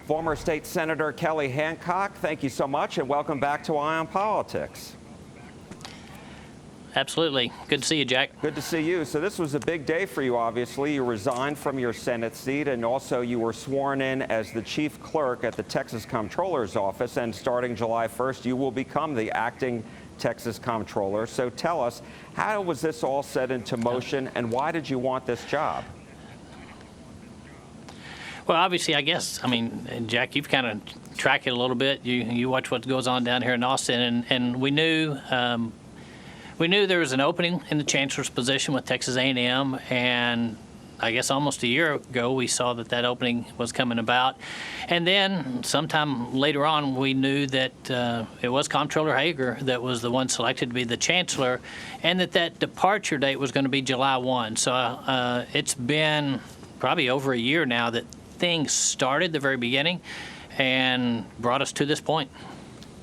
Former State Senator Kelly Hancock, thank you so much and welcome back to Eye on Politics. Absolutely. Good to see you, Jack. Good to see you. So this was a big day for you, obviously. You resigned from your Senate seat, and also you were sworn in as the chief clerk at the Texas Comptroller's office, and starting July 1st, you will become the acting Texas Comptroller. So tell us, how was this all set into motion, and why did you want this job? Well, obviously, I mean, Jack, you've kind of tracked it a little bit. You watch what goes on down here in Austin, and we knew there was an opening in the chancellor's position with Texas A&M, and I guess almost a year ago we saw that opening was coming about. And then sometime later on we knew that it was Comptroller Hager that was the one selected to be the chancellor, and that departure date was going to be July 1. So it's been probably over a year now that things started the very beginning and brought us to this point.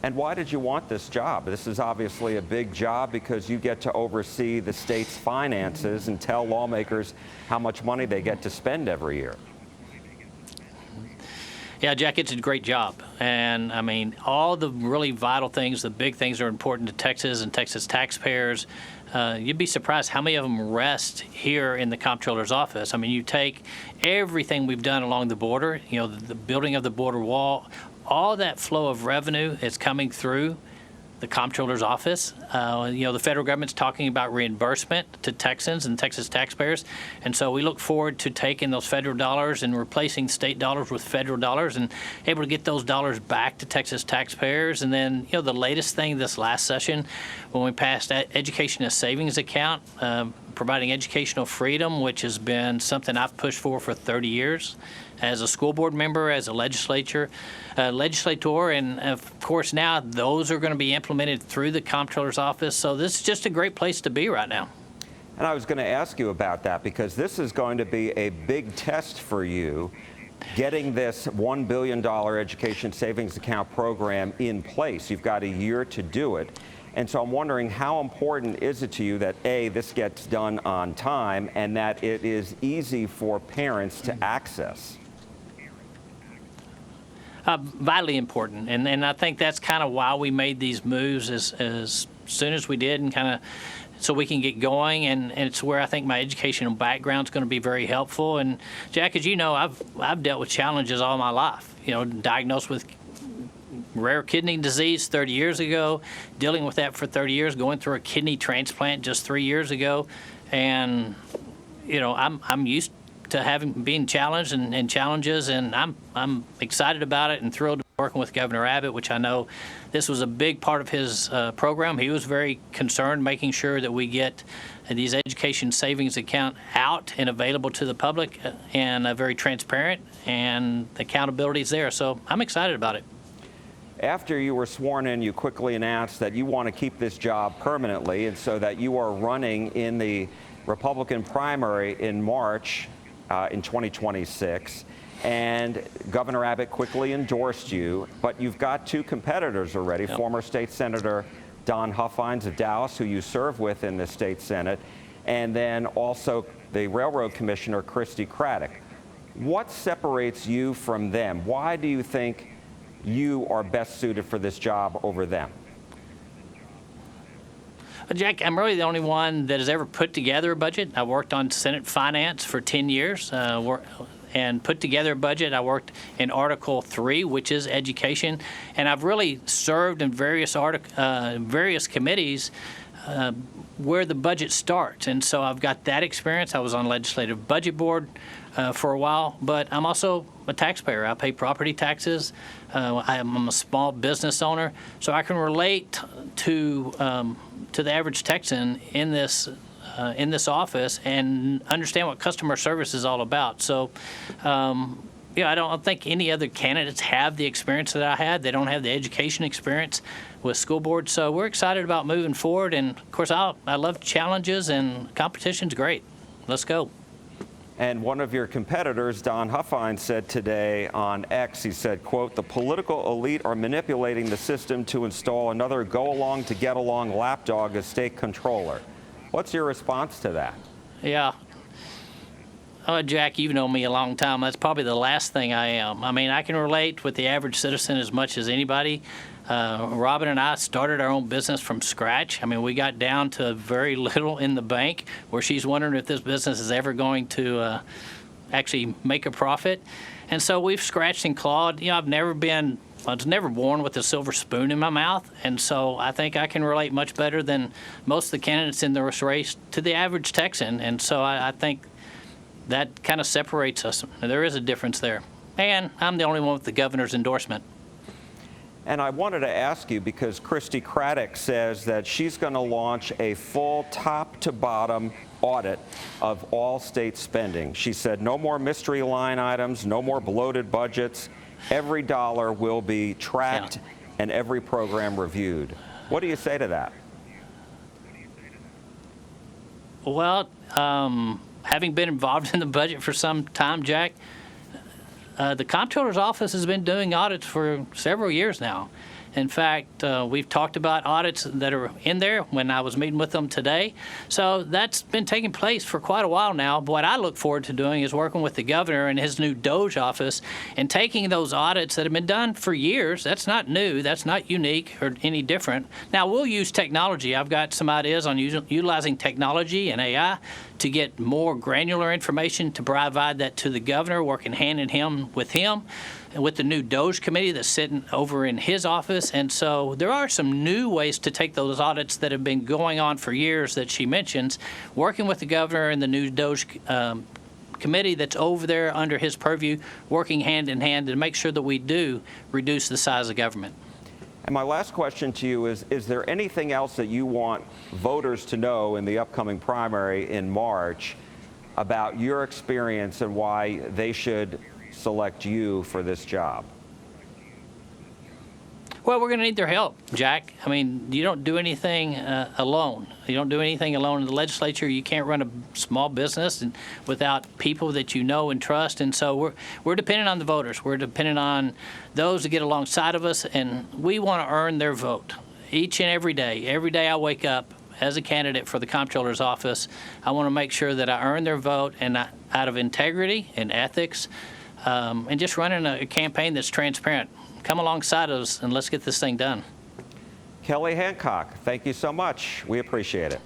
And why did you want this job? This is obviously a big job because you get to oversee the state's finances and tell lawmakers how much money they get to spend every year. Yeah, Jack, it's a great job. And I mean, all the really vital things, the big things that are important to Texas and Texas taxpayers. You'd be surprised how many of them rest here in the Comptroller's office. I mean, you take everything we've done along the border, the building of the border wall, all that flow of revenue is coming through the Comptroller's office. The federal government's talking about reimbursement to Texans and Texas taxpayers. And so we look forward to taking those federal dollars and replacing state dollars with federal dollars and able to get those dollars back to Texas taxpayers. And then, the latest thing this last session, when we passed that education as savings account, providing educational freedom, which has been something I've pushed for 30 years as a school board member, as a legislator, and of course now those are going to be implemented through the Comptroller's office. So this is just a great place to be right now. And I was going to ask you about that because this is going to be a big test for you, getting this $1 billion education savings account program in place. You've got a year to do it. And so I'm wondering, how important is it to you that, A, this gets done on time and that it is easy for parents to access? Vitally important, and I think that's kind of why we made these moves as soon as we did, and kind of so we can get going, and it's where I think my educational background is going to be very helpful. And Jack, as you know, I've dealt with challenges all my life. Diagnosed with rare kidney disease 30 years ago, dealing with that for 30 years, going through a kidney transplant just 3 years ago, and I'm used to being challenged and challenges, and I'm excited about it and thrilled to be working with Governor Abbott, which I know this was a big part of his program. He was very concerned making sure that we get these education savings account out and available to the public and very transparent, and the accountability is there. So I'm excited about it. After you were sworn in, you quickly announced that you want to keep this job permanently, and so that you are running in the Republican primary in March in 2026, and Governor Abbott quickly endorsed you, but you've got two competitors already, Yep. Former State Senator Don Huffines of Dallas, who you serve with in the state Senate, and then also the Railroad Commissioner, Christy Craddock. What separates you from them? Why do you think you are best suited for this job over them? Jack, I'm really the only one that has ever put together a budget. I worked on Senate Finance for 10 years and put together a budget. I worked in Article 3, which is education, and I've really served in various committees where the budget starts. And so I've got that experience. I was on Legislative Budget Board for a while, but I'm also a taxpayer. I pay property taxes. I'm a small business owner, so I can relate to the average Texan in this office and understand what customer service is all about. So, I don't think any other candidates have the experience that I had. They don't have the education experience with school board. So we're excited about moving forward. And of course, I love challenges, and competition's great. Let's go. And one of your competitors, Don Huffines, said today on X, he said, quote, "The political elite are manipulating the system to install another go-along to get-along lapdog as state controller." What's your response to that? Yeah. Oh, Jack, you've known me a long time. That's probably the last thing I am. I mean, I can relate with the average citizen as much as anybody. Robin and I started our own business from scratch. I mean, we got down to very little in the bank, where she's wondering if this business is ever going to actually make a profit. And so we've scratched and clawed. You know, I was never born with a silver spoon in my mouth, and so I think I can relate much better than most of the candidates in this race to the average Texan. And so I think that kind of separates us. There is a difference there. And I'm the only one with the governor's endorsement. And I wanted to ask you, because Christy Craddock says that she's going to launch a full top-to-bottom audit of all state spending. She said no more mystery line items, no more bloated budgets. Every dollar will be tracked and every program reviewed. What do you say to that? Well, having been involved in the budget for some time, Jack, the Comptroller's office has been doing audits for several years now. In fact, we've talked about audits that are in there when I was meeting with them today. So that's been taking place for quite a while now. But what I look forward to doing is working with the governor and his new Doge office and taking those audits that have been done for years. That's not new. That's not unique or any different. Now, we'll use technology. I've got some ideas on utilizing technology and AI to get more granular information to provide that to the governor, working hand in hand with him, and with the new Doge committee that's sitting over in his office. And so there are some new ways to take those audits that have been going on for years that she mentions, working with the governor and the new Doge committee that's over there under his purview, working hand in hand to make sure that we do reduce the size of government. And my last question to you is there anything else that you want voters to know in the upcoming primary in March about your experience and why they should select you for this job? Well, we're going to need their help, Jack. I mean, you don't do anything alone. You don't do anything alone in the legislature. You can't run a small business without people that you know and trust. And so we're dependent on the voters. We're dependent on those to get alongside of us, and we want to earn their vote each and every day. Every day I wake up as a candidate for the Comptroller's office, I want to make sure that I earn their vote, and out of integrity and ethics, and just running a campaign that's transparent. Come alongside us and let's get this thing done. Kelly Hancock, thank you so much. We appreciate it.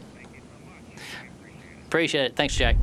Appreciate it. Thanks, Jack.